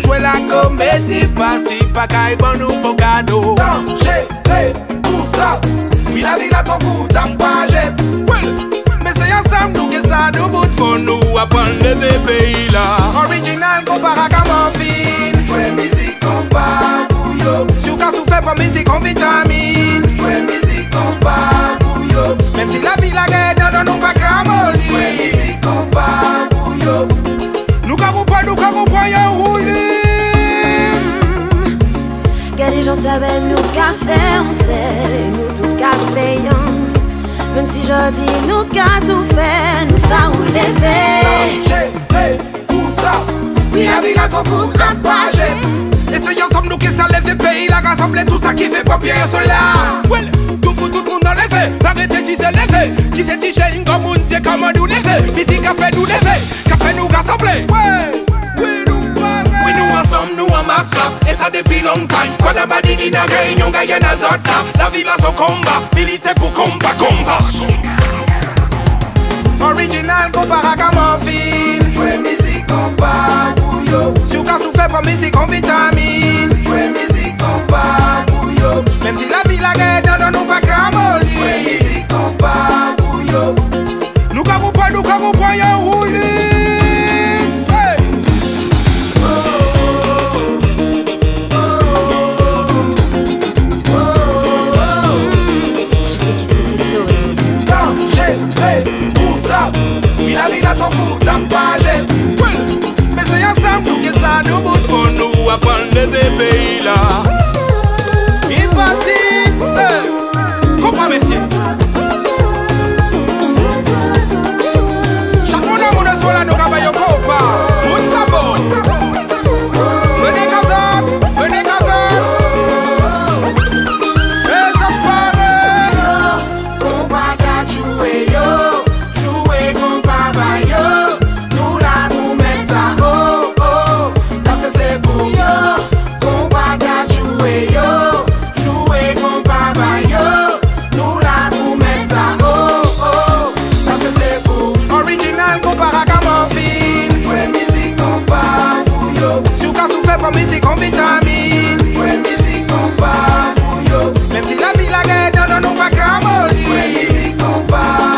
nous jouer la comédie, pas si pas qu'à bon nous pour cadeau. Danger, pour ça, oui la vie là ton coup d'empagé. Mais c'est ensemble nous que ça nous bout pour nous apprendre le pays là. Original comparé à Camorphine, jouer musique comparé pour yo. Si vous avez souffert pour musique en vitamine, jouer musique comparé pour yo. Même si la vie la guerre non nous pas Camorphine, jouer musique comparé pour yo. Nous avons pas y'a roulé. Y'a des gens savent nous café, on sait, nous tout café. Même si je dis nous qu'à souffert, nous ça ou lever. J'ai tout ça, oui la vie là trop pour appager. Essayons ensemble nous qui ça lève pays, la rassembler tout ça qui fait papier sur là. Well, tout pour tout le monde dans les faits, arrêtez si c'est levé. Qui c'est DJ comme on dit comment nous lever. Musique a fait nous lever, qu'a fait nous rassembler. Oui nous ensemble, nous en masse et ça depuis longtemps. Quand la badini n'a gagné, on gagne à zota. La ville a son combat, militaire pour combat. Original comparé à Camorphine, jouer musique combat pour yo. Si vous avez souffert pour musique en vitamine, jouer musique combat pour yo. Même si la vie la guerre non nous pas Camorphine, jouer musique combat pour yo. Nous avons pas y'a roulé. Oui la vie là ton coup d'empagé. Mais c'est ensemble nous que ça nous bout pour nous apprendre le pays là. Il parti, comment messieurs? Chaque monde a mon espoir là nous travaillons compas. Tout ça bon. Venez casar, venez casar. Et ça paraît. Compas qu'a joué yo. Musique en vitamine, jouer musique combat pour yo. Même si la vie la guerre non nous pas Camorphine, jouer musique combat.